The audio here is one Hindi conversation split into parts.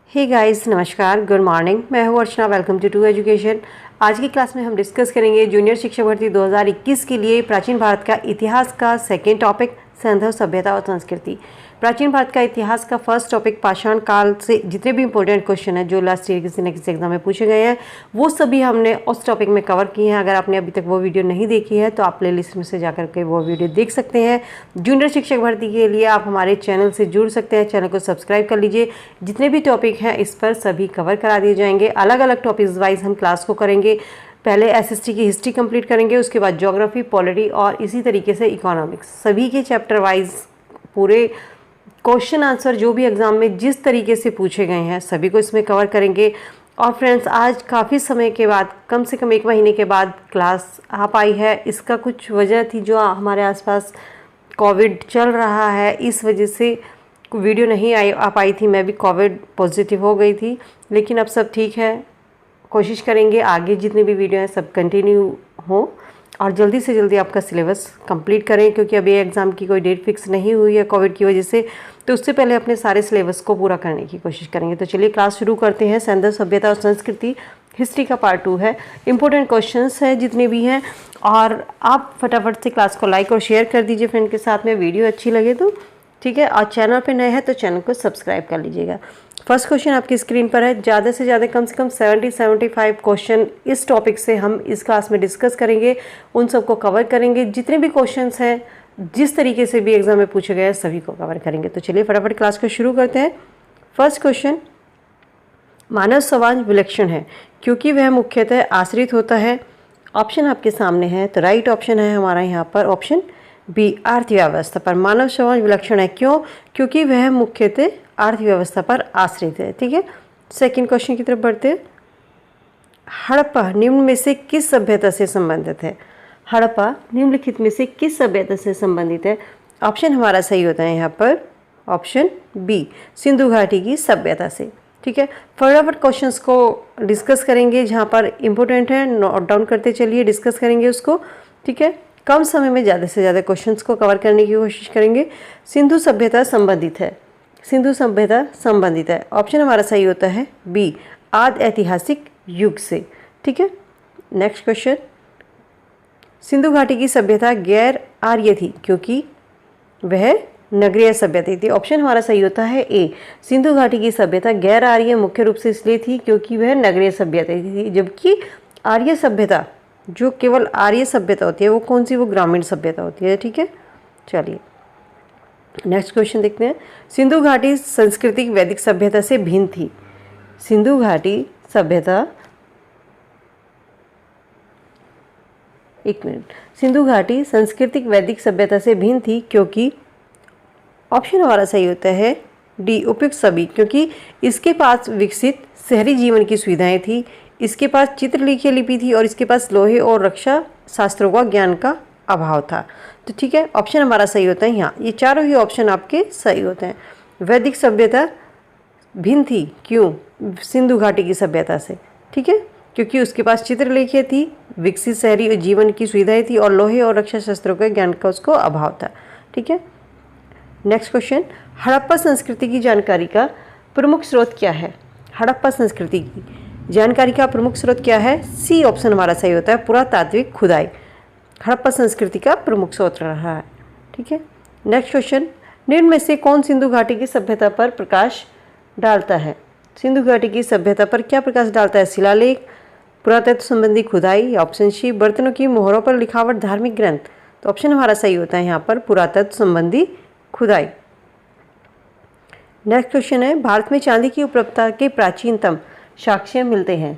हे गाइस, नमस्कार, गुड मॉर्निंग। मैं हूँ अर्चना। Welcome to education. आज की क्लास में हम डिस्कस करेंगे जूनियर शिक्षक भर्ती 2021 के लिए प्राचीन भारत का इतिहास का सेकेंड टॉपिक सैंधव सभ्यता और संस्कृति। प्राचीन भारत का इतिहास का फर्स्ट टॉपिक पाषाण काल से जितने भी इंपॉर्टेंट क्वेश्चन हैं जो लास्ट ईयर किसी न किसी एग्जाम में पूछे गए हैं वो सभी हमने उस टॉपिक में कवर किए हैं। अगर आपने अभी तक वो वीडियो नहीं देखी है तो आप प्लेलिस्ट में से जाकर के वो वीडियो देख सकते हैं। जूनियर शिक्षक भर्ती के लिए आप हमारे चैनल से जुड़ सकते हैं। चैनल को सब्सक्राइब कर लीजिए। जितने भी टॉपिक हैं इस पर सभी कवर करा दिए जाएंगे। अलग अलग टॉपिक्स वाइज हम क्लास को करेंगे। पहले एसएसटी की हिस्ट्री कंप्लीट करेंगे, उसके बाद ज्योग्राफी, पॉलिटी और इसी तरीके से इकोनॉमिक्स। सभी के चैप्टर वाइज पूरे क्वेश्चन आंसर जो भी एग्जाम में जिस तरीके से पूछे गए हैं सभी को इसमें कवर करेंगे। और फ्रेंड्स, आज काफ़ी समय के बाद, कम से कम 1 महीने के बाद क्लास आ पाई है। इसका कुछ वजह थी, जो हमारे आसपास कोविड चल रहा है, इस वजह से वीडियो नहीं आ पाई थी। मैं भी कोविड पॉजिटिव हो गई थी, लेकिन अब सब ठीक है। कोशिश करेंगे आगे जितने भी वीडियो हैं सब कंटिन्यू हो और जल्दी से जल्दी आपका सिलेबस कंप्लीट करें, क्योंकि अभी एग्ज़ाम की कोई डेट फिक्स नहीं हुई है कोविड की वजह से। तो उससे पहले अपने सारे सिलेबस को पूरा करने की कोशिश करेंगे। तो चलिए क्लास शुरू करते हैं। सैंधव सभ्यता और संस्कृति हिस्ट्री का पार्ट 2 है। इंपॉर्टेंट क्वेश्चंस हैं जितने भी हैं, और आप फटाफट से क्लास को लाइक और शेयर कर दीजिए फ्रेंड के साथ में। वीडियो अच्छी लगे तो ठीक है, और चैनल पे नए हैं तो चैनल को सब्सक्राइब कर लीजिएगा। फर्स्ट क्वेश्चन आपकी स्क्रीन पर है। ज़्यादा से ज़्यादा कम से कम 70-75 क्वेश्चन इस टॉपिक से हम इस क्लास में डिस्कस करेंगे। उन सबको कवर करेंगे। जितने भी क्वेश्चंस हैं जिस तरीके से भी एग्जाम में पूछे गए हैं सभी को कवर करेंगे। तो चलिए फटाफट क्लास को शुरू करते हैं। फर्स्ट क्वेश्चन, मानव समाज विलक्षण है क्योंकि वह मुख्यतः आश्रित होता है। ऑप्शन आपके सामने है, तो राइट ऑप्शन है हमारा यहाँ पर ऑप्शन बी, अर्थव्यवस्था पर। मानव समाज विलक्षण है क्यों? क्योंकि वह मुख्यतः अर्थव्यवस्था पर आश्रित है। ठीक है, सेकंड क्वेश्चन की तरफ बढ़ते हैं। हड़प्पा निम्न में से किस सभ्यता से संबंधित है? हड़प्पा निम्नलिखित में से किस सभ्यता से संबंधित है? ऑप्शन हमारा सही होता है यहाँ पर ऑप्शन बी, सिंधु घाटी की सभ्यता से। ठीक है, फटाफट क्वेश्चंस को डिस्कस करेंगे। जहाँ पर इम्पोर्टेंट है नोट डाउन करते चलिए, डिस्कस करेंगे उसको। ठीक है, कम समय में ज़्यादा से ज़्यादा क्वेश्चंस को कवर करने की कोशिश करेंगे। सिंधु सभ्यता संबंधित है, सिंधु सभ्यता संबंधित है। ऑप्शन हमारा सही होता है बी, आदि ऐतिहासिक युग से। ठीक है, नेक्स्ट क्वेश्चन, सिंधु घाटी की सभ्यता गैर आर्य थी क्योंकि वह नगरीय सभ्यता थी। ऑप्शन हमारा सही होता है ए, सिंधु घाटी की सभ्यता गैर आर्य मुख्य रूप से इसलिए थी क्योंकि वह नगरीय सभ्यता थी, जबकि आर्य सभ्यता, जो केवल आर्य सभ्यता होती है वो कौन सी? वो ग्रामीण सभ्यता होती है। ठीक है, चलिए नेक्स्ट क्वेश्चन देखते हैं। सिंधु घाटी सांस्कृतिक वैदिक सभ्यता से भिन्न थी। सिंधु घाटी सभ्यता, एक मिनट, सिंधु घाटी सांस्कृतिक वैदिक सभ्यता से भिन्न थी क्योंकि ऑप्शन हमारा सही होता है डी, उपयुक्त सभी, क्योंकि इसके पास विकसित शहरी जीवन की सुविधाएं थी, इसके पास चित्रलिखित लिपि थी और इसके पास लोहे और रक्षा शास्त्रों का ज्ञान का अभाव था। तो ठीक है, ऑप्शन हमारा सही होता है यहाँ। ये चारों ही ऑप्शन आपके सही होते हैं। वैदिक सभ्यता भिन्न थी क्यों? सिंधु घाटी की सभ्यता से। ठीक है, क्योंकि उसके पास चित्रलेखित थी, विकसित शहरी जीवन की सुविधाएं थी और लोहे और रक्षा शस्त्रों के ज्ञान का उसको अभाव था। ठीक है, नेक्स्ट क्वेश्चन, हड़प्पा संस्कृति की जानकारी का प्रमुख स्रोत क्या है? हड़प्पा संस्कृति की जानकारी का प्रमुख स्रोत क्या है? सी ऑप्शन हमारा सही होता है, पुरातात्विक खुदाई हड़प्पा संस्कृति का प्रमुख स्रोत रहा है। ठीक है, नेक्स्ट क्वेश्चन, निम्न में से कौन सिंधु घाटी की सभ्यता पर प्रकाश डालता है? सिंधु घाटी की सभ्यता पर क्या प्रकाश डालता है? शिलालेख, पुरातत्व संबंधी खुदाई, ऑप्शन सी, बर्तनों की मोहरों पर लिखावट, धार्मिक ग्रंथ। तो ऑप्शन हमारा सही होता है यहाँ पर पुरातत्व संबंधी खुदाई। नेक्स्ट क्वेश्चन है, भारत में चांदी की उपलब्धता के प्राचीनतम साक्ष्य मिलते हैं।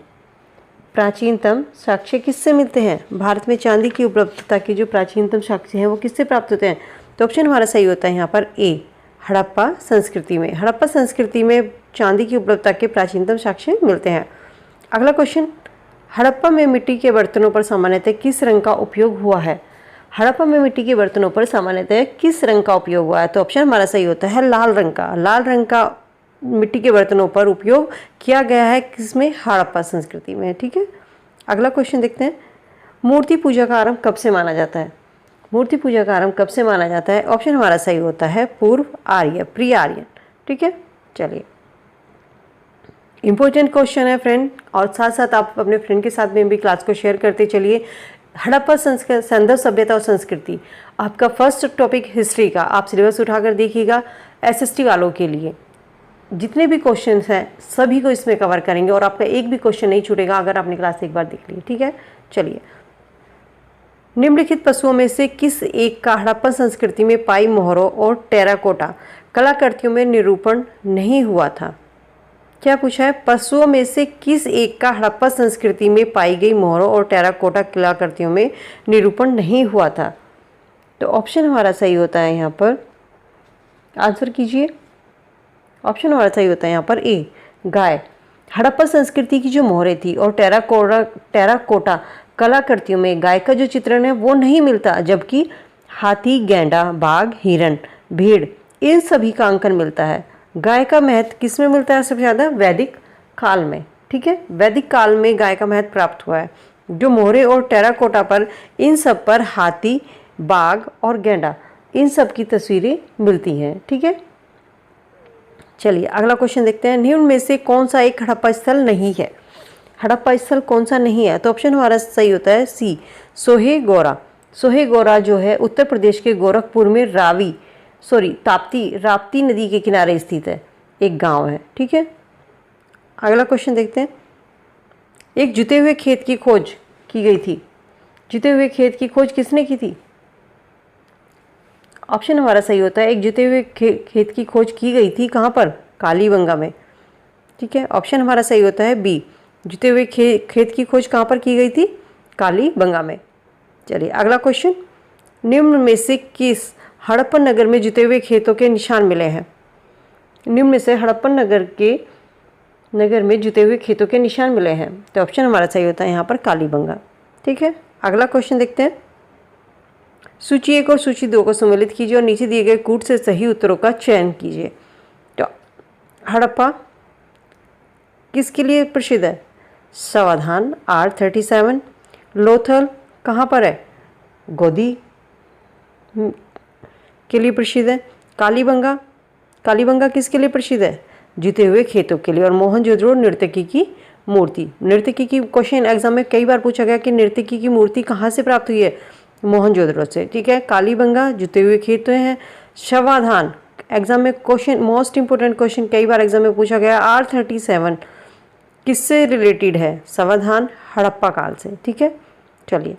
प्राचीनतम साक्ष्य किससे मिलते हैं? भारत में चांदी की उपलब्धता के जो प्राचीनतम साक्ष्य हैं वो किससे प्राप्त होते हैं? तो ऑप्शन हमारा सही होता है यहाँ पर ए, हड़प्पा संस्कृति में। हड़प्पा संस्कृति में चांदी की उपलब्धता के प्राचीनतम साक्ष्य मिलते हैं। अगला क्वेश्चन, हड़प्पा में मिट्टी के बर्तनों पर सामान्यतः किस रंग का उपयोग हुआ है? हड़प्पा में मिट्टी के बर्तनों पर सामान्यतः किस रंग का उपयोग हुआ है? तो ऑप्शन हमारा सही होता है लाल रंग का। लाल रंग का मिट्टी के बर्तनों पर उपयोग किया गया है किसमें? हड़प्पा संस्कृति में। ठीक है, अगला क्वेश्चन देखते हैं, मूर्ति पूजा का आरंभ कब से माना जाता है? मूर्ति पूजा का आरंभ कब से माना जाता है? ऑप्शन हमारा सही होता है पूर्व आर्य, प्री आर्यन। ठीक है, चलिए इम्पोर्टेंट क्वेश्चन है फ्रेंड, और साथ साथ आप अपने फ्रेंड के साथ में भी क्लास को शेयर करते चलिए। हड़प्पा संदर्भ सभ्यता और संस्कृति आपका फर्स्ट टॉपिक हिस्ट्री का, आप सिलेबस उठाकर देखिएगा। एसएसटी वालों के लिए जितने भी क्वेश्चंस हैं सभी को इसमें कवर करेंगे और आपका एक भी क्वेश्चन नहीं छूटेगा अगर आपने क्लास एक बार देख ली, ठीक है। चलिए, निम्नलिखित पशुओं में से किस एक का हड़प्पा संस्कृति में पाई मोहरों और टेराकोटा कलाकृतियों में निरूपण नहीं हुआ था? क्या पूछा है? पशुओं में से किस एक का हड़प्पा संस्कृति में पाई गई मोहरों और टेराकोटा कलाकृतियों में निरूपण नहीं हुआ था? तो ऑप्शन हमारा सही होता है यहाँ पर, आंसर कीजिए। ऑप्शन हमारा सही होता है यहाँ पर ए, गाय। हड़प्पा संस्कृति की जो मोहरें थी और टेराकोटा कलाकृतियों में गाय का जो चित्रण है वो नहीं मिलता, जबकि हाथी, गैंडा, बाघ, हिरण, भेड़, इन सभी का अंकन मिलता है। गाय का महत्व किस में मिलता है सबसे ज़्यादा? वैदिक काल में, ठीक है। वैदिक काल में गाय का महत्व प्राप्त हुआ है। जो मोहरे और टेराकोटा पर, इन सब पर हाथी, बाघ और गैंडा, इन सब की तस्वीरें मिलती हैं, ठीक है। चलिए अगला क्वेश्चन देखते हैं। निम्न में से कौन सा एक हड़प्पा स्थल नहीं है? हड़प्पा स्थल कौन सा नहीं है? तो ऑप्शन हमारा सही होता है सी, सोहेगौरा। सोहेगौरा जो है उत्तर प्रदेश के गोरखपुर में राप्ती नदी के किनारे स्थित है, एक गांव है, ठीक है। अगला क्वेश्चन देखते हैं। एक जुते हुए खेत की खोज की गई थी। जुते हुए खेत की खोज किसने की थी? ऑप्शन हमारा सही होता है, एक जुते हुए खेत की खोज की गई थी कहाँ पर? कालीबंगा में, ठीक है। ऑप्शन हमारा सही होता है बी, जुते हुए खेत की खोज कहाँ पर की गई थी? कालीबंगा में। चलिए अगला क्वेश्चन। निम्न में से किस हड़प्पन नगर में जुते हुए खेतों के निशान मिले हैं? निम्न में से हड़प्पन नगर में जुते हुए खेतों के निशान मिले हैं, तो ऑप्शन हमारा सही होता है यहाँ पर कालीबंगा, ठीक है। अगला क्वेश्चन देखते हैं। सूची 1 और सूची 2 को सम्मिलित कीजिए और नीचे दिए गए कूट से सही उत्तरों का चयन कीजिए। तो हड़प्पा किसके लिए प्रसिद्ध है? सावधान, R37। लोथल कहाँ पर है? गोदी के लिए प्रसिद्ध है। कालीबंगा किसके लिए प्रसिद्ध है? जुते हुए खेतों के लिए। और मोहनजोदड़ो नर्तकी की मूर्ति। नर्तकी की क्वेश्चन एग्जाम में कई बार पूछा गया कि नर्तकी की मूर्ति कहाँ से प्राप्त हुई है? मोहनजोदड़ो से, ठीक है। कालीबंगा जुते हुए खेत हैं। सावधान एग्जाम में क्वेश्चन, मोस्ट इंपोर्टेंट क्वेश्चन कई बार एग्जाम में पूछा गया, R37 किससे रिलेटेड है? सावधान हड़प्पा काल से, ठीक है। चलिए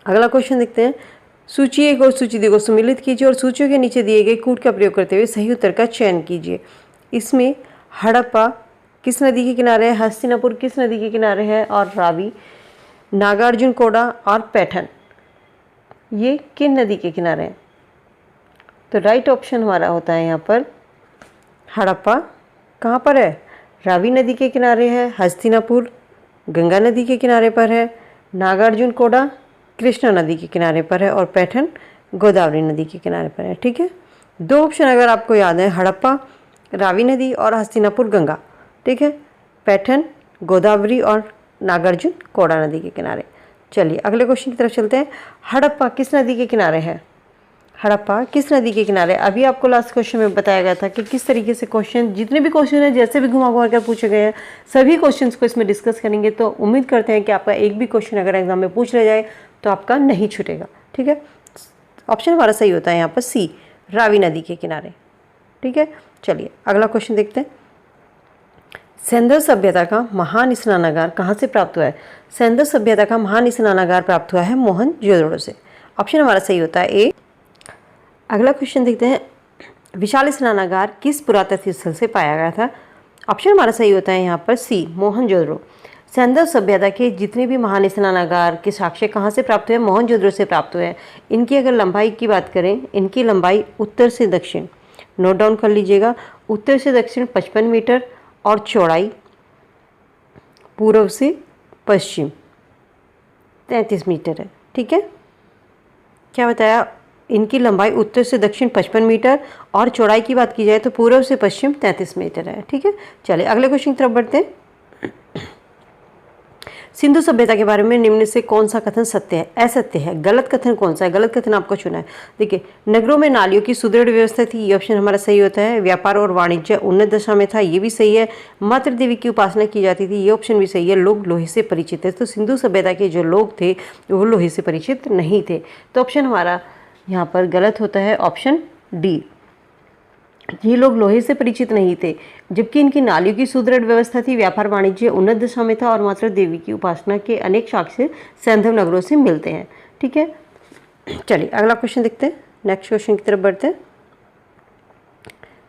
अगला क्वेश्चन देखते हैं। सूची 1 और सूची 2 को सम्मिलित कीजिए और सूचियों के नीचे दिए गए कूट का प्रयोग करते हुए सही उत्तर का चयन कीजिए। इसमें हड़प्पा किस नदी के किनारे है? हस्तिनापुर किस नदी के किनारे है? और रावी, नागार्जुनकोड़ा और पैठन, ये किन नदी के किनारे हैं? तो राइट ऑप्शन हमारा होता है यहाँ पर हड़प्पा कहाँ पर है? रावी नदी के किनारे है। हस्तिनापुर गंगा नदी के किनारे पर है। नागार्जुनकोड़ा कृष्णा नदी के किनारे पर है। और पैठन गोदावरी नदी के किनारे पर है, ठीक है। 2 ऑप्शन अगर आपको याद है, हड़प्पा रावी नदी और हस्तिनापुर गंगा, ठीक है। पैठन गोदावरी और नागार्जुनकोड़ा नदी के किनारे। चलिए अगले क्वेश्चन की तरफ चलते हैं। हड़प्पा किस नदी के किनारे है? हड़प्पा किस नदी के किनारे? अभी आपको लास्ट क्वेश्चन में बताया गया था कि किस तरीके से क्वेश्चन, जितने भी क्वेश्चन हैं जैसे भी घुमा घुमा कर पूछे गए हैं, सभी क्वेश्चंस को इसमें डिस्कस करेंगे। तो उम्मीद करते हैं कि आपका एक भी क्वेश्चन अगर एग्जाम में पूछ लिया जाए तो आपका नहीं छूटेगा, ठीक है। ऑप्शन हमारा सही होता है यहाँ पर सी, रावी नदी के किनारे, ठीक है। चलिए अगला क्वेश्चन देखते हैं। सिंधु सभ्यता का महान स्नानागार कहाँ से प्राप्त हुआ है? सिंधु सभ्यता का महान स्नानागार प्राप्त हुआ है मोहनजोदड़ो से। ऑप्शन हमारा सही होता है ए। अगला क्वेश्चन देखते हैं। विशाल स्नानागार किस पुरातत्व स्थल से पाया गया था? ऑप्शन हमारा सही होता है यहाँ पर सी, मोहनजोदड़ो। सिंधु सभ्यता के जितने भी महान स्नानागार के साक्ष्य कहाँ से प्राप्त हुए? मोहनजोदड़ो से प्राप्त हुए हैं। इनकी अगर लंबाई की बात करें, इनकी लंबाई उत्तर से दक्षिण, नोट डाउन कर लीजिएगा, उत्तर से दक्षिण 55 मीटर और चौड़ाई पूर्व से पश्चिम 33 मीटर है, ठीक है। क्या बताया? इनकी लंबाई उत्तर से दक्षिण 55 मीटर और चौड़ाई की बात की जाए तो पूर्व से पश्चिम 33 मीटर है, ठीक है। चलिए अगले क्वेश्चन की तरफ बढ़ते हैं। सिंधु सभ्यता के बारे में निम्न से कौन सा कथन सत्य है, असत्य है? गलत कथन कौन सा है? गलत कथन आपको चुना है। देखिए, नगरों में नालियों की सुदृढ़ व्यवस्था थी, ये ऑप्शन हमारा सही होता है। व्यापार और वाणिज्य उन्नत दशा में था, ये भी सही है। मातृ देवी की उपासना की जाती थी, ये ऑप्शन भी सही है। लोग लोहे से परिचित है, तो सिंधु सभ्यता के जो लोग थे वो लोहे से परिचित नहीं थे, तो ऑप्शन हमारा यहाँ पर गलत होता है, ऑप्शन डी। ये लोग लोहे से परिचित नहीं थे, जबकि इनकी नालियों की सुदृढ़ व्यवस्था थी, व्यापार वाणिज्य उन्नत दशा में था और मातृ देवी की उपासना के अनेक साक्ष्य सैंधव नगरों से मिलते हैं। ठीक है, चलिए अगला क्वेश्चन देखते हैं, नेक्स्ट क्वेश्चन की तरफ बढ़ते हैं।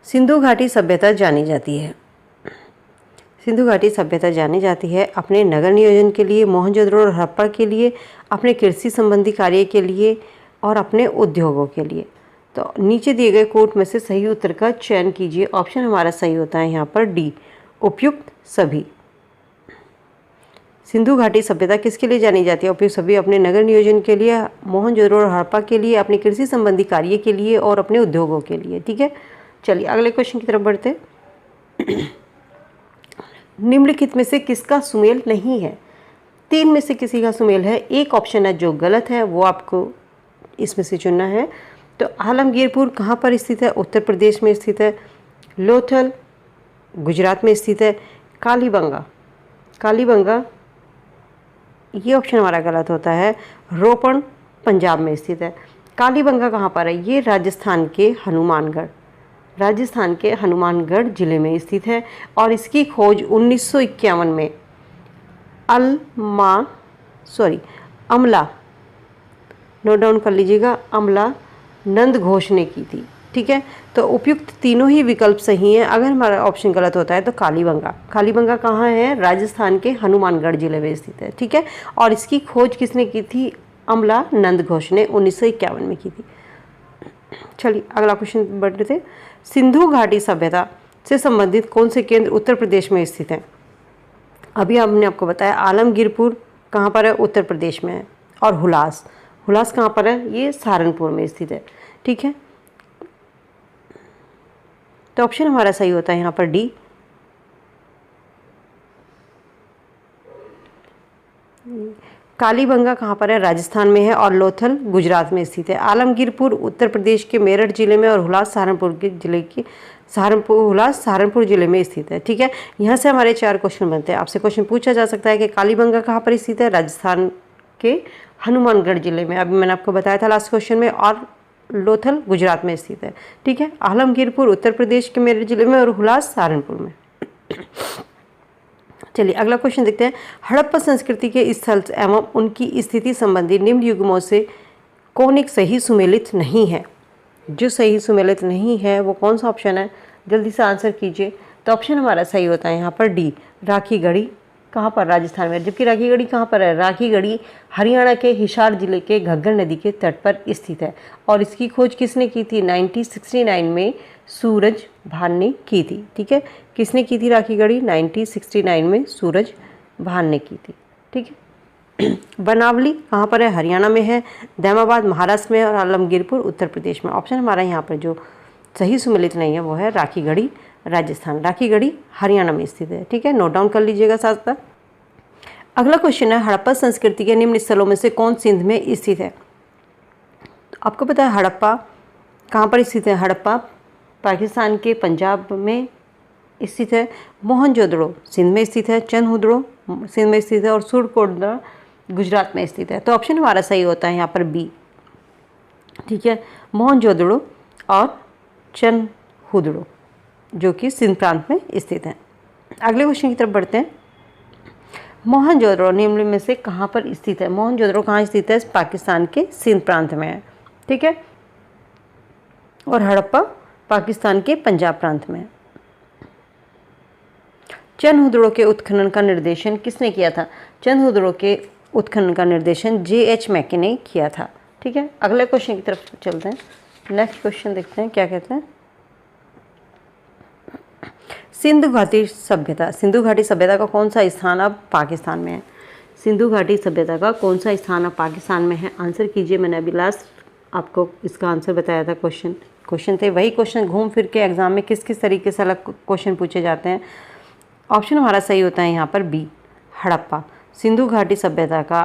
सिंधु घाटी सभ्यता जानी जाती है, सिंधु घाटी सभ्यता जानी जाती है अपने नगर नियोजन के लिए, मोहनजोदड़ो और हड़प्पा के लिए, अपने कृषि संबंधी कार्य के लिए और अपने उद्योगों के लिए। तो नीचे दिए गए कोट में से सही उत्तर का चयन कीजिए। ऑप्शन हमारा सही होता है यहाँ पर डी, उपयुक्त सभी। सिंधु घाटी सभ्यता किसके लिए जानी जाती है? उपयुक्त सभी अपने नगर नियोजन के लिए, मोहनजोदड़ो और हड़प्पा के लिए, अपने कृषि संबंधी कार्य के लिए और अपने उद्योगों के लिए। ठीक है, चलिए अगले क्वेश्चन की तरफ बढ़ते हैं। निम्नलिखित में से किसका सुमेल नहीं है? तीन में से किसी का सुमेल है, एक ऑप्शन है जो गलत है, वो आपको इसमें से चुनना है। तो आलमगीरपुर कहाँ पर स्थित है? उत्तर प्रदेश में स्थित है। लोथल गुजरात में स्थित है। कालीबंगा, कालीबंगा ये ऑप्शन हमारा गलत होता है। रोपण पंजाब में स्थित है। कालीबंगा कहाँ पर है? ये राजस्थान के हनुमानगढ़, राजस्थान के हनुमानगढ़ जिले में स्थित है और इसकी खोज 1951 में अमला, नोट डाउन कर लीजिएगा, अमला नंद घोष ने की थी। ठीक है, तो उपयुक्त तीनों ही विकल्प सही हैं। अगर हमारा ऑप्शन गलत होता है तो कालीबंगा, कालीबंगा कहाँ है? राजस्थान के हनुमानगढ़ जिले में स्थित है। ठीक है, और इसकी खोज किसने की थी? अमला नंद घोष ने 1951 में की थी। चलिए अगला क्वेश्चन बढ़ते थे। सिंधु घाटी सभ्यता से संबंधित कौन से केंद्र उत्तर प्रदेश में स्थित हैं? अभी हमने आपको बताया आलमगीरपुर कहाँ पर है? उत्तर प्रदेश में है। और हुलास, हुलास कहाँ पर है? ये सहारनपुर में स्थित है। ठीक है, तो ऑप्शन हमारा सही होता है यहाँ पर डी। कालीबंगा कहाँ पर है? राजस्थान में है और लोथल गुजरात में स्थित है। आलमगीरपुर उत्तर प्रदेश के मेरठ जिले में और हुलास सहारनपुर के जिले की हुलास सहारनपुर जिले में स्थित है। ठीक है, यहाँ से हमारे 4 क्वेश्चन बनते हैं। आपसे क्वेश्चन पूछा जा सकता है कि कालीबंगा कहाँ पर स्थित है? राजस्थान के हनुमानगढ़ जिले में, अभी मैंने आपको बताया था लास्ट क्वेश्चन में, और लोथल गुजरात में स्थित है। ठीक है, आलमगीरपुर उत्तर प्रदेश के मेरठ जिले में और हुलास सहारनपुर में। चलिए अगला क्वेश्चन देखते हैं। हड़प्पा संस्कृति के स्थल एवं उनकी स्थिति संबंधी निम्न युग्मों से कौन एक सही सुमेलित नहीं है? जो सही सुमेलित नहीं है वो कौन सा ऑप्शन है? जल्दी से आंसर कीजिए। तो ऑप्शन हमारा सही होता है यहाँ पर डी, राखीगढ़ी। कहाँ पर? राजस्थान में। जबकि राखीगढ़ी कहाँ पर है? राखीगढ़ी हरियाणा के हिसार जिले के घग्गर नदी के तट पर स्थित है और इसकी खोज किसने की थी? 1969 में सूरज भान ने की थी। ठीक है, किसने की थी राखीगढ़ी? 1969 में सूरज भान ने की थी। ठीक है, बनावली कहाँ पर है? हरियाणा में है। दैमाबाद महाराष्ट्र में और आलमगीरपुर उत्तर प्रदेश में। ऑप्शन हमारा यहाँ पर जो सही सुमेलित नहीं है वो है राखीगढ़ी राजस्थान, राखीगढ़ी हरियाणा में स्थित है। ठीक है, नोट डाउन कर लीजिएगा साथ साथ। अगला क्वेश्चन है, हड़प्पा संस्कृति के निम्न स्थलों में से कौन सिंध में स्थित है? तो आपको पता है हड़प्पा कहाँ पर स्थित है? हड़प्पा पाकिस्तान के पंजाब में स्थित है। मोहनजोदड़ो सिंध में स्थित है। चंदहुदड़ो सिंध में स्थित है और सुरकोटड़ा गुजरात में स्थित है। तो ऑप्शन हमारा सही होता है यहाँ पर बी। ठीक है, मोहनजोदड़ो और चंदहुदड़ो जो कि सिंध प्रांत में स्थित है। अगले क्वेश्चन की तरफ बढ़ते हैं। मोहनजोदड़ो निम्न में से कहाँ पर स्थित है? मोहनजोदड़ो कहाँ स्थित है? पाकिस्तान के सिंध प्रांत में है। ठीक है, और हड़प्पा पाकिस्तान के पंजाब प्रांत में है। चंदहुदड़ो के उत्खनन का निर्देशन किसने किया था? चंदहुदड़ो के उत्खनन का निर्देशन J.H. मैके ने किया था। ठीक है, अगले क्वेश्चन की तरफ चलते हैं। नेक्स्ट क्वेश्चन देखते हैं क्या कहते हैं। सिंधु घाटी सभ्यता, सिंधु घाटी सभ्यता का कौन सा स्थान अब पाकिस्तान में है? सिंधु घाटी सभ्यता का कौन सा स्थान अब पाकिस्तान में है? आंसर कीजिए। मैंने अभी लास्ट आपको इसका आंसर बताया था। क्वेश्चन थे वही क्वेश्चन घूम फिर के एग्जाम में किस किस तरीके से अलग क्वेश्चन पूछे जाते हैं। ऑप्शन हमारा सही होता है यहाँ पर बी, हड़प्पा। सिंधु घाटी सभ्यता का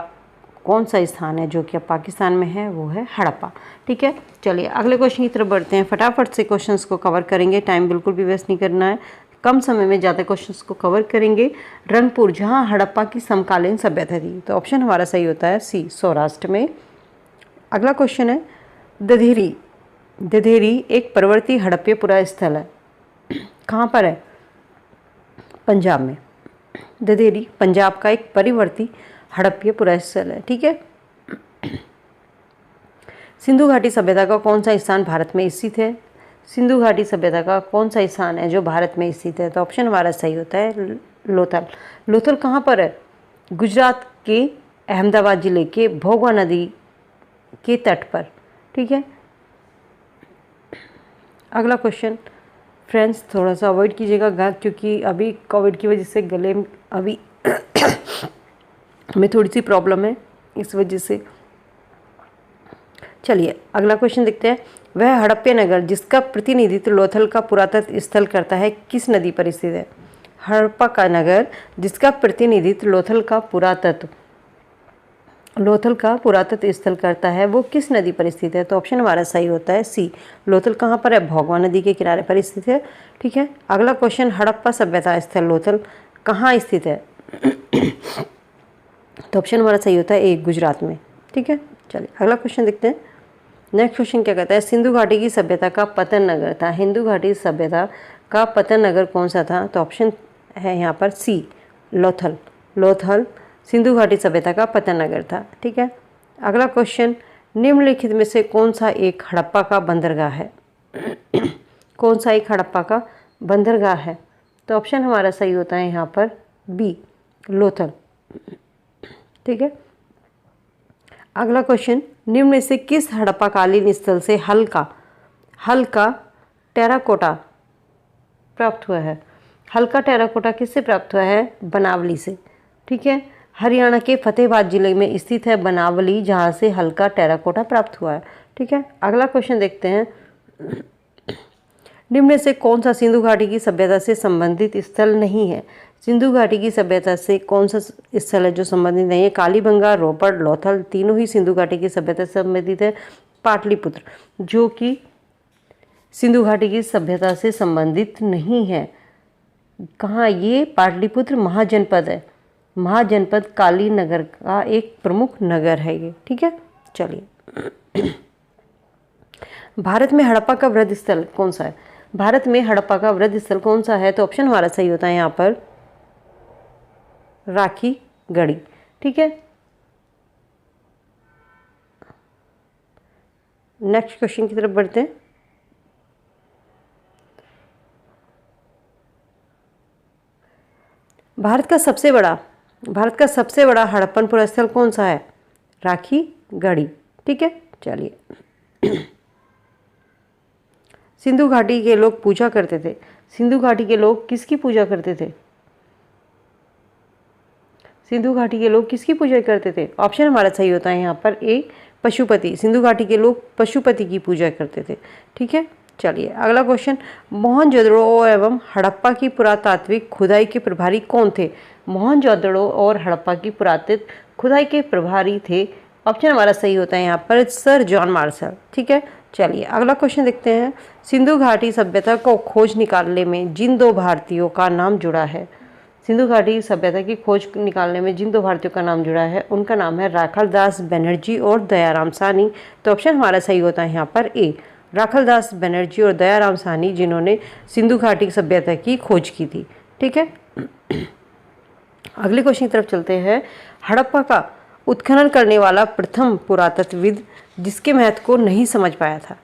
कौन सा स्थान है जो कि अब पाकिस्तान में है, वो है हड़प्पा। ठीक है, चलिए अगले क्वेश्चन की तरफ बढ़ते हैं। फटाफट से क्वेश्चंस को कवर करेंगे, टाइम बिल्कुल भी वेस्ट नहीं करना है, कम समय में ज़्यादा क्वेश्चंस को कवर करेंगे। रंगपुर, जहां हड़प्पा की समकालीन सभ्यता थी, तो ऑप्शन हमारा सही होता है सी, सौराष्ट्र में। अगला क्वेश्चन है दधेरी। दधेरी एक प्रवर्ती हड़प्पा पुरा स्थल है, कहाँ पर है? पंजाब में। दधेरी पंजाब का एक परिवर्ती हड़प्पा पुरा स्थल है। ठीक है, सिंधु घाटी सभ्यता का कौन सा स्थान भारत में स्थित है? सिंधु घाटी सभ्यता का कौन सा स्थान है जो भारत में स्थित है? तो ऑप्शन हमारा सही होता है लोथल। लोथल कहाँ पर है? गुजरात के अहमदाबाद जिले के भोगवा नदी के तट पर। ठीक है, अगला क्वेश्चन फ्रेंड्स थोड़ा सा अवॉइड कीजिएगा, क्योंकि अभी कोविड की वजह से गले में अभी हमें थोड़ी सी प्रॉब्लम है, इस वजह से। चलिए अगला क्वेश्चन देखते हैं। वह हड़प्पा नगर जिसका प्रतिनिधित्व लोथल का पुरातत्व स्थल करता है, किस नदी पर स्थित है? हड़प्पा का नगर जिसका प्रतिनिधित्व लोथल का पुरातत्व स्थल करता है, वो किस नदी पर स्थित है? तो ऑप्शन हमारा सही होता है सी, लोथल कहाँ पर है? भोगवा नदी के किनारे पर स्थित है। ठीक है, अगला क्वेश्चन हड़प्पा सभ्यता स्थल लोथल कहाँ स्थित है? तो ऑप्शन हमारा सही होता है ए, गुजरात में। ठीक है, चलिए अगला क्वेश्चन देखते हैं। नेक्स्ट क्वेश्चन क्या कहता है? सिंधु घाटी की सभ्यता का पतन नगर था। हिंदू घाटी सभ्यता का पतन नगर कौन सा था? तो ऑप्शन है यहाँ पर सी, लोथल। लोथल सिंधु घाटी सभ्यता का पतन नगर था। ठीक है, अगला क्वेश्चन निम्नलिखित में से कौन सा एक हड़प्पा का बंदरगाह है? कौन सा एक हड़प्पा का बंदरगाह है? तो ऑप्शन हमारा सही होता है यहाँ पर बी, लोथल। ठीक है, अगला क्वेश्चन निम्न में से किस हड़प्पाकालीन स्थल से हल्का टेराकोटा प्राप्त हुआ है? हल्का टेराकोटा किससे प्राप्त हुआ है? बनावली से। ठीक है, हरियाणा के फतेहाबाद जिले में स्थित है बनावली, जहाँ से हल्का टेराकोटा प्राप्त हुआ है। ठीक है, अगला क्वेश्चन देखते हैं। निम्न में से कौन सा सिंधु घाटी की सभ्यता से संबंधित स्थल नहीं है? सिंधु घाटी की सभ्यता से कौन सा स्थल है जो संबंधित नहीं है? कालीबंगा, रोपड़, लोथल तीनों ही सिंधु घाटी की सभ्यता से संबंधित है। पाटलिपुत्र जो कि सिंधु घाटी की सभ्यता से संबंधित नहीं है। कहाँ? ये पाटलिपुत्र महाजनपद है। महाजनपद काली नगर का एक प्रमुख नगर है ये। ठीक है, चलिए भारत में हड़प्पा का वृद्ध स्थल कौन सा है? भारत में हड़प्पा का वृद्ध स्थल कौन सा है? तो ऑप्शन हमारा सही होता है यहाँ पर राखी गढ़ी। ठीक है, नेक्स्ट क्वेश्चन की तरफ बढ़ते हैं। भारत का सबसे बड़ा हड़प्पन पुरस्थल कौन सा है? राखी गढ़ी। ठीक है, चलिए सिंधु घाटी के लोग पूजा करते थे। सिंधु घाटी के लोग किसकी पूजा करते थे? सिंधु घाटी के लोग किसकी पूजा करते थे? ऑप्शन हमारा सही होता है यहाँ पर ए, पशुपति। सिंधु घाटी के लोग पशुपति की पूजा करते थे। ठीक है, चलिए अगला क्वेश्चन। मोहनजोदड़ो एवं हड़प्पा की पुरातात्विक खुदाई के प्रभारी कौन थे? मोहनजोदड़ो और हड़प्पा की पुरातत्व खुदाई के प्रभारी थे। ऑप्शन हमारा सही होता है यहाँ पर सर जॉन मार्शल। ठीक है, चलिए अगला क्वेश्चन देखते हैं। सिंधु घाटी सभ्यता को खोज निकालने में जिन दो भारतीयों का नाम जुड़ा है, सिंधु घाटी सभ्यता की खोज निकालने में जिन दो भारतीयों का नाम जुड़ा है, उनका नाम है राखालदास बनर्जी और दयाराम साहनी। तो ऑप्शन हमारा सही होता है यहाँ पर ए, राखालदास बनर्जी और दयाराम साहनी, जिन्होंने सिंधु घाटी सभ्यता की खोज की थी। ठीक है, अगले क्वेश्चन की तरफ चलते हैं। हड़प्पा का उत्खनन करने वाला प्रथम पुरातत्वविद जिसके महत्व को नहीं समझ पाया था।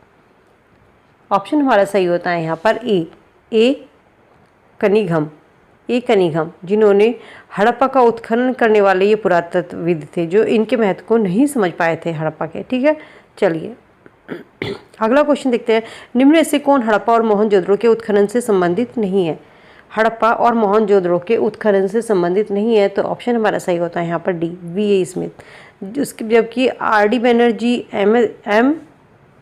ऑप्शन हमारा सही होता है यहाँ पर ए कनिघम, जिन्होंने हड़प्पा का उत्खनन करने वाले ये पुरातत्वविद थे जो इनके महत्व को नहीं समझ पाए थे हड़प्पा के। ठीक है, चलिए अगला क्वेश्चन देखते हैं। निम्न में से कौन हड़प्पा और मोहनजोदड़ो के उत्खनन से संबंधित नहीं है? हड़प्पा और मोहनजोदड़ो के उत्खनन से संबंधित नहीं है, तो ऑप्शन हमारा सही होता है यहाँ पर डी, वी ए स्मिथ। उसके जबकि R D Banerjee, M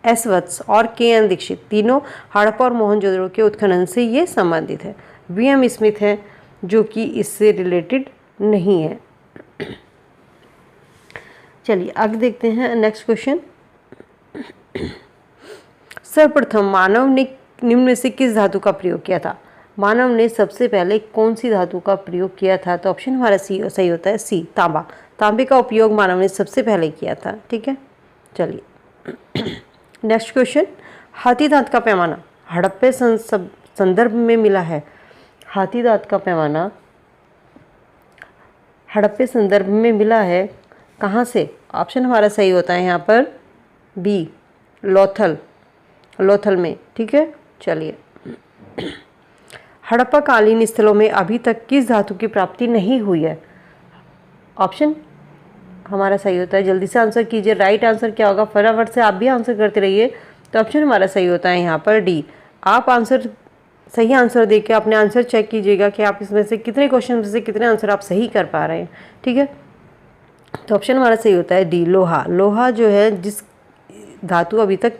S Vats और के एन दीक्षित तीनों हड़प्पा और मोहनजोदड़ो के उत्खनन से ये संबंधित है। वी एम स्मिथ है जो कि इससे रिलेटेड नहीं है। चलिए आगे देखते हैं नेक्स्ट क्वेश्चन। सर्वप्रथम मानव ने निम्न में से किस धातु का प्रयोग किया था? मानव ने सबसे पहले कौन सी धातु का प्रयोग किया था? तो ऑप्शन हमारा सही होता है सी, तांबा। तांबे का उपयोग मानव ने सबसे पहले किया था। ठीक है, चलिए नेक्स्ट क्वेश्चन। हाथी दांत का पैमाना हड़प्पे संदर्भ में मिला है। हाथी दांत का पैमाना हड़प्पे संदर्भ में मिला है कहाँ से? ऑप्शन हमारा सही होता है यहाँ पर बी, लोथल में। ठीक है, चलिए। हड़प्पा कालीन स्थलों में अभी तक किस धातु की प्राप्ति नहीं हुई है? ऑप्शन हमारा सही होता है, जल्दी से आंसर कीजिए। राइट आंसर क्या होगा? फटाफट से आप भी आंसर करते रहिए। तो ऑप्शन हमारा सही होता है यहाँ पर डी। आप सही आंसर देके अपने आंसर चेक कीजिएगा कि आप इसमें से कितने क्वेश्चन में से कितने आंसर आप सही कर पा रहे हैं। ठीक है, तो ऑप्शन हमारा सही होता है डी, लोहा। लोहा जो है, जिस धातु अभी तक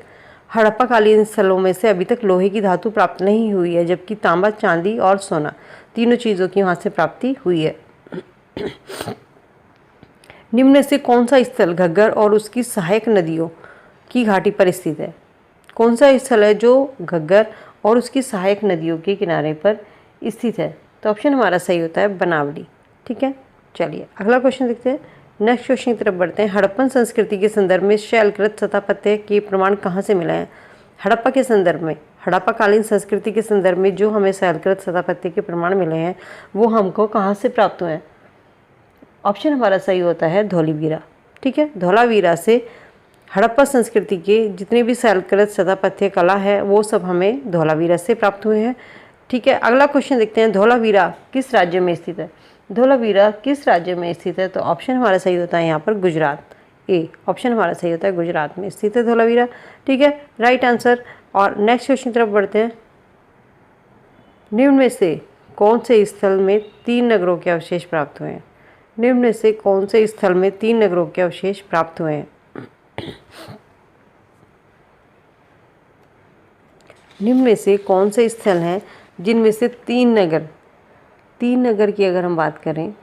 हड़प्पा कालीन स्थलों में से अभी तक लोहे की धातु प्राप्त नहीं हुई है, जबकि तांबा, चांदी और सोना तीनों चीज़ों की वहाँ से प्राप्ति हुई है। निम्न में से कौन सा स्थल घग्गर और उसकी सहायक नदियों की घाटी पर स्थित है? कौन सा स्थल है जो घग्गर और उसकी सहायक नदियों के किनारे पर स्थित है? तो ऑप्शन हमारा सही होता है बनावली। ठीक है, चलिए अगला क्वेश्चन देखते हैं। नेक्स्ट क्वेश्चन की तरफ बढ़ते हैं। हड़प्पन संस्कृति के संदर्भ में शैलकृत स्थापत्य के प्रमाण कहाँ से मिले हैं? हड़प्पा के संदर्भ में, हड़प्पा कालीन संस्कृति के संदर्भ में जो हमें शैलकृत स्थापत्य के प्रमाण मिले हैं वो हमको कहाँ से प्राप्त हुए हैं? ऑप्शन हमारा सही होता है धौलावीरा। ठीक है, धौलावीरा से हड़प्पा संस्कृति के जितने भी शैलकृत स्थापत्य कला है वो सब हमें धौलावीरा से प्राप्त हुए हैं। ठीक है, अगला क्वेश्चन देखते हैं। धौलावीरा किस राज्य में स्थित है? धौलावीरा किस राज्य में स्थित है? तो ऑप्शन हमारा सही होता है यहाँ पर गुजरात, ए। ऑप्शन हमारा सही होता है गुजरात में स्थित है धौलावीरा। ठीक है, राइट आंसर। और नेक्स्ट क्वेश्चन की तरफ बढ़ते हैं। निम्न में से कौन से स्थल में 3 नगरों के अवशेष प्राप्त हुए हैं? निम्न में से कौन से स्थल में 3 नगरों के अवशेष प्राप्त हुए हैं? निम्न में से कौन से स्थल हैं जिनमें से 3 नगर की अगर हम बात करें,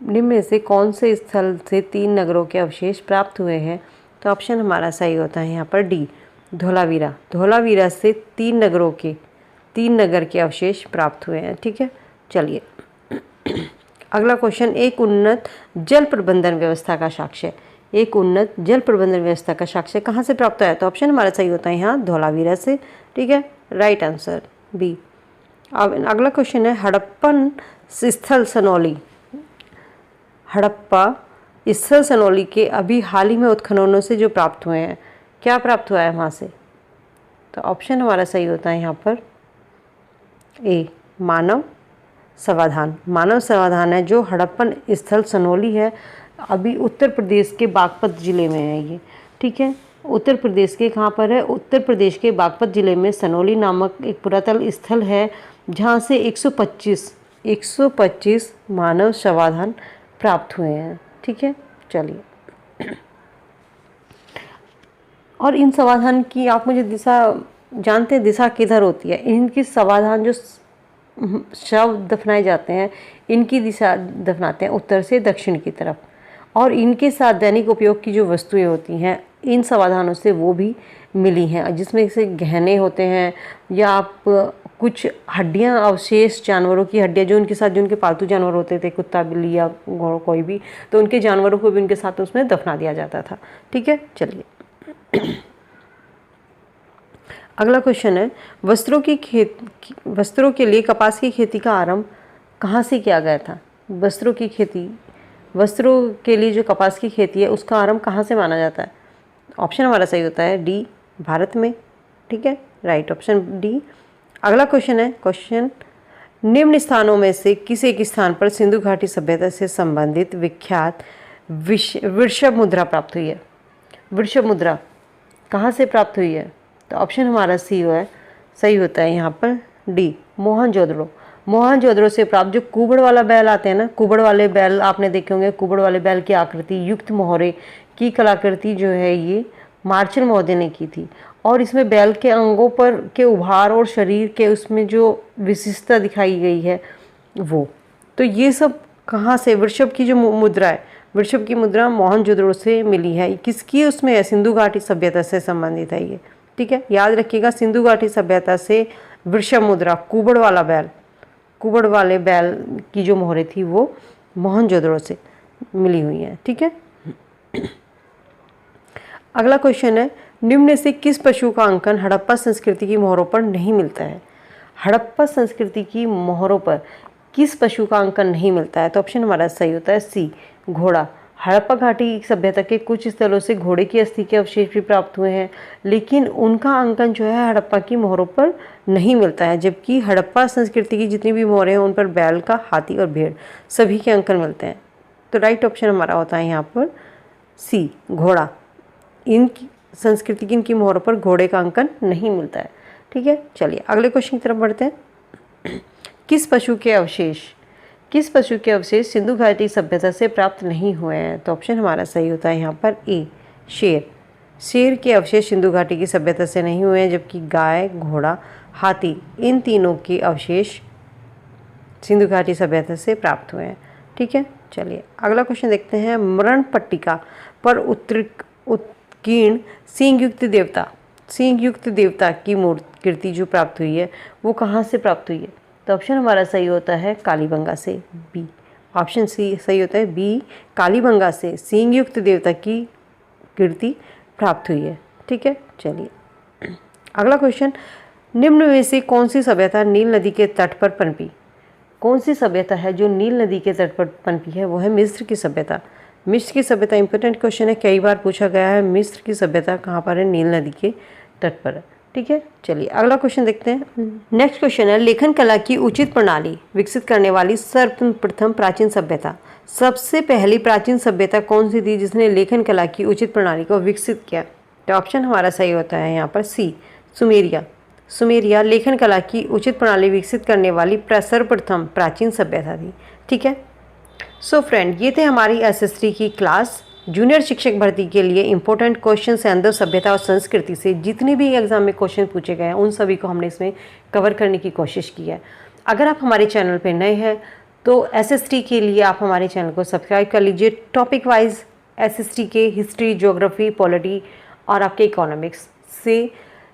निम्न में से कौन से स्थल से 3 नगरों के अवशेष प्राप्त हुए हैं? तो ऑप्शन हमारा सही होता है यहाँ पर डी, धौलावीरा। धौलावीरा से 3 नगर के अवशेष प्राप्त हुए हैं। ठीक है, चलिए अगला क्वेश्चन। एक उन्नत जल प्रबंधन व्यवस्था का साक्ष्य, एक उन्नत जल प्रबंधन व्यवस्था का साक्ष्य कहाँ से प्राप्त हुआ है? तो ऑप्शन हमारा सही होता है यहाँ धौलावीरा से। ठीक है, राइट आंसर बी। अब अगला क्वेश्चन है। हड़प्पन स्थल सनौली, हड़प्पा स्थल सनौली के अभी हाल ही में उत्खननों से जो प्राप्त हुए हैं, क्या प्राप्त हुआ है वहाँ से? तो ऑप्शन हमारा सही होता है यहाँ पर ए, मानव समाधान। मानव समाधान है जो हड़प्पन स्थल सनौली है, अभी उत्तर प्रदेश के बागपत ज़िले में है ये। ठीक है, उत्तर प्रदेश के कहाँ पर है? उत्तर प्रदेश के बागपत ज़िले में सनौली नामक एक पुरातन स्थल है जहाँ से 125 मानव समाधान प्राप्त हुए हैं। ठीक है, चलिए। और इन समाधान की आप मुझे दिशा जानते हैं, दिशा किधर होती है? इनकी समाधान जो शव दफनाए जाते हैं, इनकी दिशा दफनाते हैं उत्तर से दक्षिण की तरफ। और इनके साथ दैनिक उपयोग की जो वस्तुएं होती हैं इन समाधानों से वो भी मिली हैं, जिसमें से गहने होते हैं या आप कुछ हड्डियां, अवशेष जानवरों की हड्डियां जो उनके साथ, जो उनके पालतू जानवर होते थे, कुत्ता, बिल्ली या कोई भी, तो उनके जानवरों को भी उनके साथ उसमें दफना दिया जाता था। ठीक है, चलिए अगला क्वेश्चन है। वस्त्रों के लिए कपास की खेती का आरंभ कहाँ से किया गया था? वस्त्रों के लिए जो कपास की खेती है उसका आरंभ कहाँ से माना जाता है? ऑप्शन हमारा सही होता है डी, भारत में। ठीक है, राइट ऑप्शन डी। अगला क्वेश्चन है। क्वेश्चन, निम्न स्थानों में से किस एक स्थान पर सिंधु घाटी सभ्यता से संबंधित विख्यात वृषभ मुद्रा प्राप्त हुई है? वृषभ मुद्रा कहाँ से प्राप्त हुई है? तो ऑप्शन हमारा सी है, सही होता है यहाँ पर डी, मोहनजोदड़ो। मोहनजोदड़ो से प्राप्त जो कुबड़ वाला बैल आते हैं ना, कुबड़ वाले बैल आपने देखे होंगे। कुबड़ वाले बैल की आकृति युक्त मोहरे की कलाकृति जो है ये मार्शल महोदय ने की थी। और इसमें बैल के अंगों पर के उभार और शरीर के उसमें जो विशिष्टता दिखाई गई है वो। तो ये सब कहाँ से, वृषभ की जो मुद्रा है, वृषभ की मुद्रा मोहनजोदड़ो से मिली है। किसकी उसमें है, सिंधु घाटी सभ्यता से संबंधित है ये, ठीक है। याद रखिएगा, सिंधु घाटी सभ्यता से वृषभ मुद्रा, कुबड़ वाला बैल, कुबड़ वाले बैल की जो मोहरें थी वो मोहनजोदड़ो से मिली हुई हैं, ठीक है। अगला क्वेश्चन है, निम्न में से किस पशु का अंकन हड़प्पा संस्कृति की मोहरों पर नहीं मिलता है। हड़प्पा संस्कृति की मोहरों पर किस पशु का अंकन नहीं मिलता है? तो ऑप्शन हमारा सही होता है सी, घोड़ा। हड़प्पा घाटी सभ्यता के कुछ स्थलों से घोड़े की अस्थि के अवशेष भी प्राप्त हुए हैं, लेकिन उनका अंकन जो है हड़प्पा की मोहरों पर नहीं मिलता है, जबकि हड़प्पा संस्कृति की जितनी भी मोहरें हैं उन पर बैल का, हाथी और भेड़ सभी के अंकन मिलते हैं। तो राइट ऑप्शन हमारा होता है यहाँ पर सी, घोड़ा। इनकी संस्कृति की इनकी मोहरों पर घोड़े का अंकन नहीं मिलता है, ठीक है। चलिए अगले क्वेश्चन की तरफ बढ़ते हैं। किस पशु के अवशेष सिंधु घाटी सभ्यता से प्राप्त नहीं हुए हैं? तो ऑप्शन हमारा सही होता है यहाँ पर ए, शेर। शेर के अवशेष सिंधु घाटी की सभ्यता से नहीं हुए हैं, जबकि गाय, घोड़ा, हाथी इन तीनों के अवशेष सिंधु घाटी सभ्यता से प्राप्त हुए हैं, ठीक है। चलिए अगला क्वेश्चन देखते हैं। मरण पट्टिका पर उत्कीर्ण सींगयुक्त देवता की मूर्ति जो प्राप्त हुई है वो कहाँ से प्राप्त हुई है? तो ऑप्शन हमारा सही होता है कालीबंगा से, बी। ऑप्शन सी सही होता है बी, कालीबंगा से सींगयुक्त देवता की कीर्ति प्राप्त हुई है, ठीक है। चलिए अगला क्वेश्चन, निम्न में से कौन सी सभ्यता नील नदी के तट पर पनपी? कौन सी सभ्यता है जो नील नदी के तट पर पनपी है? वो है मिस्र की सभ्यता। मिस्र की सभ्यता इंपॉर्टेंट क्वेश्चन है, कई बार पूछा गया है। मिस्र की सभ्यता कहाँ पर है? नील नदी के तट पर है, ठीक है। चलिए अगला क्वेश्चन देखते हैं। नेक्स्ट क्वेश्चन है, लेखन कला की उचित प्रणाली विकसित करने वाली सर्वप्रथम प्राचीन सभ्यता। सबसे पहली प्राचीन सभ्यता कौन सी थी जिसने लेखन कला की उचित प्रणाली को विकसित किया? तो ऑप्शन हमारा सही होता है यहाँ पर सी, सुमेरिया। सुमेरिया लेखन कला की उचित प्रणाली विकसित करने वाली सर्वप्रथम प्राचीन सभ्यता थी, ठीक है। सो फ्रेंड, ये थे हमारी एसएसटी की क्लास। जूनियर शिक्षक भर्ती के लिए इंपॉर्टेंट क्वेश्चन सिंधु सभ्यता और संस्कृति से जितने भी एग्जाम में क्वेश्चन पूछे गए हैं उन सभी को हमने इसमें कवर करने की कोशिश की है। अगर आप हमारे चैनल पर नए हैं तो एसएसटी के लिए आप हमारे चैनल को सब्सक्राइब कर लीजिए। टॉपिक वाइज एसएसटी के हिस्ट्री, ज्योग्राफी, पॉलिटी और आपके इकोनॉमिक्स से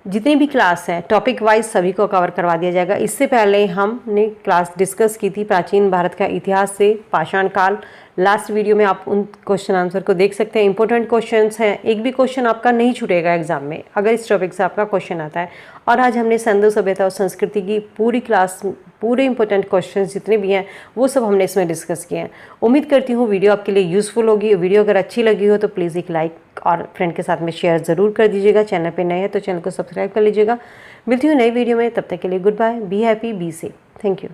जितनी भी क्लास हैं टॉपिक वाइज सभी को कवर करवा दिया जाएगा। इससे पहले हमने क्लास डिस्कस की थी प्राचीन भारत का इतिहास से पाषाण काल। लास्ट वीडियो में आप उन क्वेश्चन आंसर को देख सकते हैं। इंपॉर्टेंट क्वेश्चंस हैं, एक भी क्वेश्चन आपका नहीं छूटेगा एग्जाम में अगर इस टॉपिक से आपका क्वेश्चन आता है। और आज हमने सिंधु सभ्यता और संस्कृति की पूरी क्लास, पूरे इंपॉर्टेंट क्वेश्चन जितने भी हैं वो सब हमने इसमें डिस्कस किए हैं। उम्मीद करती हूँ वीडियो आपके लिए यूज़फुल होगी। वीडियो अगर अच्छी लगी हो तो प्लीज़ एक लाइक और फ्रेंड के साथ में शेयर ज़रूर कर दीजिएगा। चैनल पे नए हैं तो चैनल को सब्सक्राइब कर लीजिएगा। मिलती हूँ नई वीडियो में, तब तक के लिए goodbye, be happy, be safe. Thank you.